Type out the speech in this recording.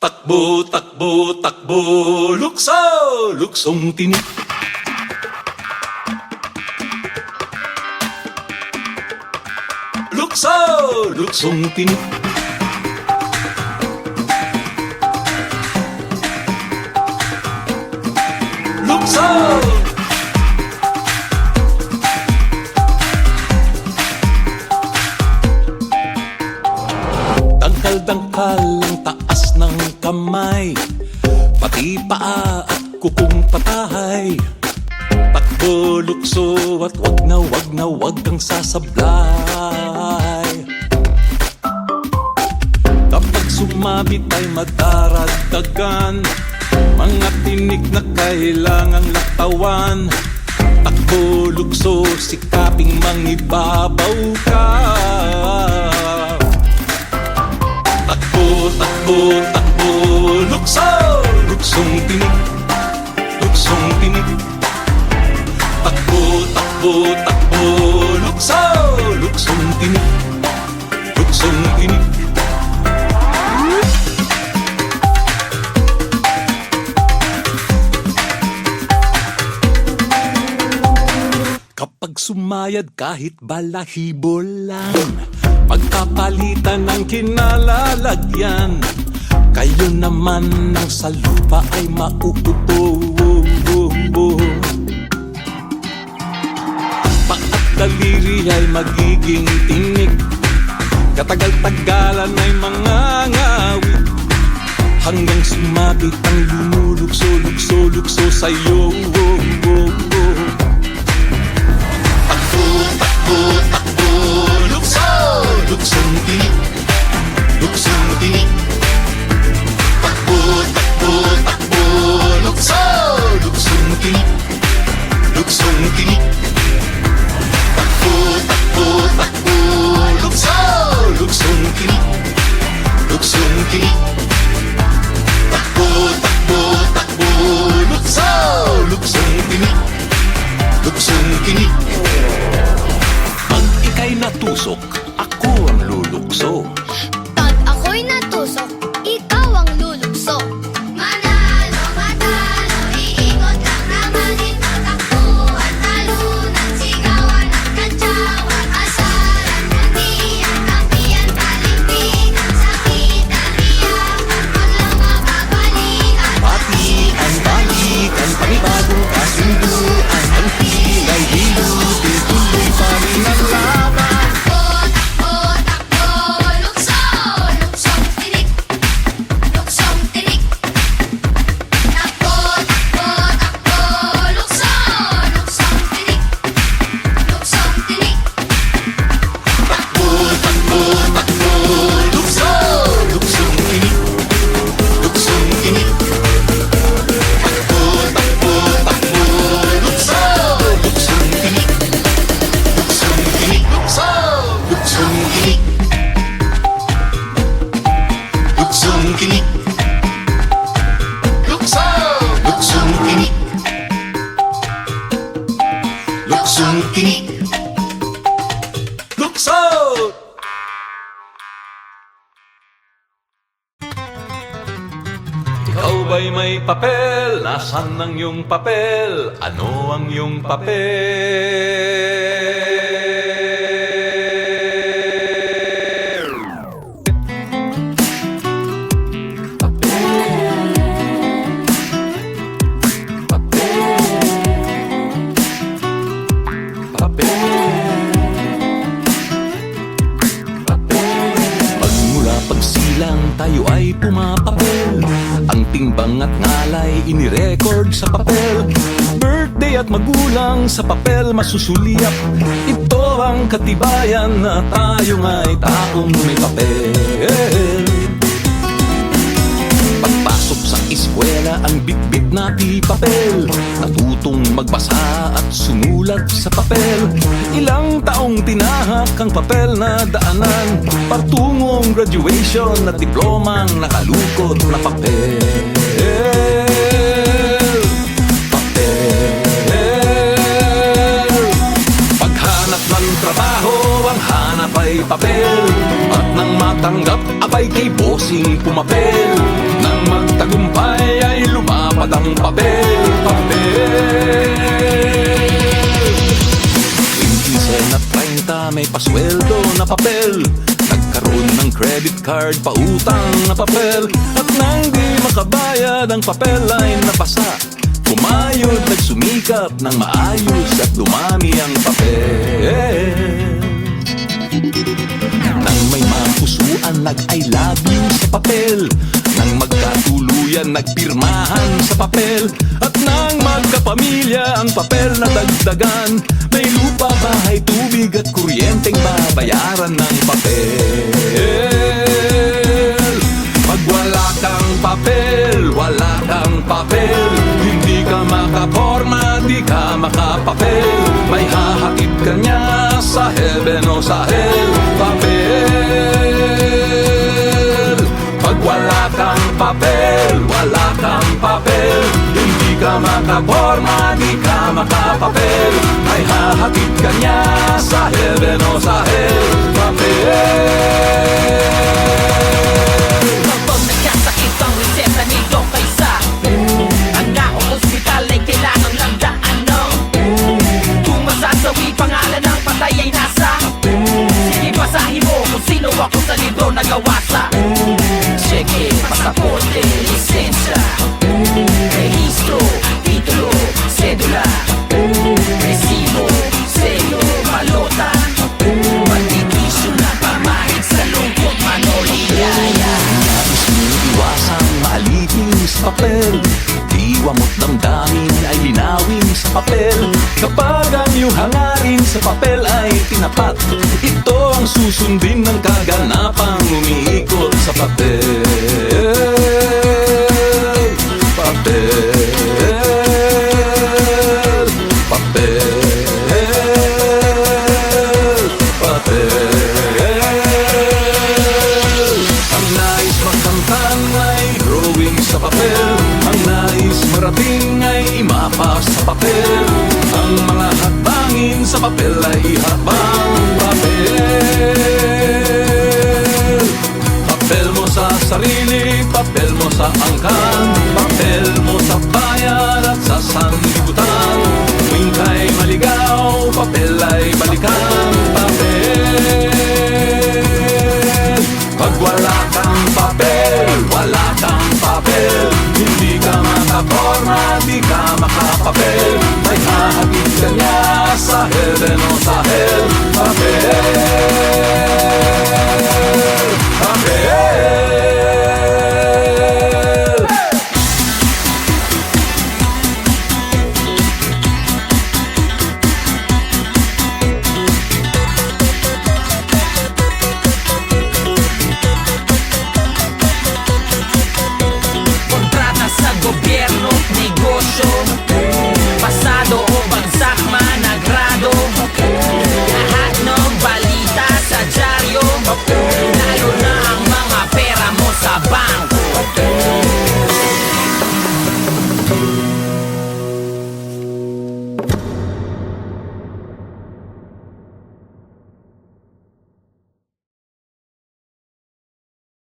Takbo, takbo, takbo, lukso, luksong tinik. Lukso, luksong tinik. Lukso! Dangkal-dangkal ang taas ng kamay, pati paa at kukong patahay. Takbo, lukso at wag kang sasablay. Kapag sumabit ay madaragdagan mga tinik na kailangang latawan. Takbo, lukso, sikaping mangibabaw ka. Takbo, takbo, takbo, lukso, luksong tinik. Luksong tinik. Takbo, takbo, takbo, lukso, luksong tinik. Luksong tinik. Kapag sumayad kahit balahibo lang, pagkapalitan ng kinalalagyan, kayo naman ng sa lupa ay mauupo. Paat daliri ay magiging tinik, katagal-tagalan ay mangangawit, hanggang sumabit ang lumulukso-lukso-lukso sa'yo. Takbo, takbo, lukso, luksong tinik. Luksong tinik. Takbo, takbo, takbo, lukso, luksong tinik. Luksong tinik. Takbo, takbo, takbo, lukso, luksong tinik. Luksong tinik. Takbo, takbo, takbo, lukso, luksong tinik. Luksong tinik. Pag ika'y natusok, ako ang lulukso. Pag ako'y natusok, ikaw ang lulukso. Manalo, matalo, iikot lang naman ito. Takbuhan, talunan, sigawan at kantsawan. Asaran, muntian, kampiyan, palimpikan, sakitan, iyakan, wag lang mababalikan. Patian, balikan, panibagong kasunduan, ang pilay, hilutin, tuloy pa rin ang laban. Takbo, takbo, lukso, luksong tinik. Luksong tinik. Takbo, takbo, takbo, lukso, luksong tinik. Luksong tinik. Takbo, takbo, takbo, lukso, luksong tinik. Luksong tinik. Takbo, takbo, takbo, lukso, luksong tinik. Luksong tinik. Lukso, luksong tinik. Luksong tinik. Lukso, luksong tinik. Luksong tinik. Lukso! Ikaw ba'y may papel? Nasaan ang iyong papel? Ano ang iyong papel? Pagmula pagsilang tayo ay pumapapel, ang timbang at ngalay inirecord sa papel. Birthday at magulang sa papel masusuliap. Ito ang katibayan na tayo nga'y taong may papel. Pagpasok sa eskwela ang bitbit na papel, natutong magbasa at sumulat sa papel. Ilang taong tinahak ang papel na daanan, patungong graduation at diplomang nakalukot na papel. Paghanap ng trabaho, ang hanap ay papel, at nang matanggap, abay kay bossing pumapel. Nang credit card, pautang na papel. At nang di makabayad, ang papel ay napasa. Kumayod, nagsumikap ng maayos at dumami ang papel. Nang may mapusuan, nag-I love you sa papel. Nang magkatuluyan, nagpirmahan sa papel. At nang magkapamilya, ang papel na dagdagan. May lupa, bahay, tubig at kuryenteng babayaran ng papel. Pag wala kang papel, wala kang papel. Hindi ka makaporma, di ka makapapel. May hahatid ka niya sa heaven o sa hell. Papel. Pag wala kang papel, wala kang papel. Hindi ka makaporma, di ka makapapel. May hahatid ka niya sa heaven o sa hell. Papel. Kapag nagkasakit ang reseta ni Doc Kaysa, ang naong ospital ay kailangan ng daan. Kung masasawi pangalan ng patay ay nasa, sige basahin mo kung sino ako sa libro na gawasa. Cheque, pasaporte, lisensya, rehistro, titulo, sedula, resibo, selyo, balota, pagkikisyo na pamahit sa lungkot, manoliyaya. Nais mong iwasang maalipin sa papel. Diwa mo't damdamin ay linawin sa papel. Kapag ang iyong hangarin sa papel ay tinapat, ito ang susundin ng kaganapang umiikot sa papel. Papel. Papel. Papel. Ang nais magkamtan ay drawing sa papel. Ang nais marating ay imapa sa papel. Ang mga hakbangin sa papel ay ihabang papel. Papel mo sa sarili, papel mo sa angkan, papel mo sa bayan at sa sanlibutan. Tuwing kay maligaw, papel ay balikan. Papel. Pag wala kang papel, wala kang papel. Hindi ka makaporma, di ka makapapel. May hahatid ka niya sa heaven o sa hell.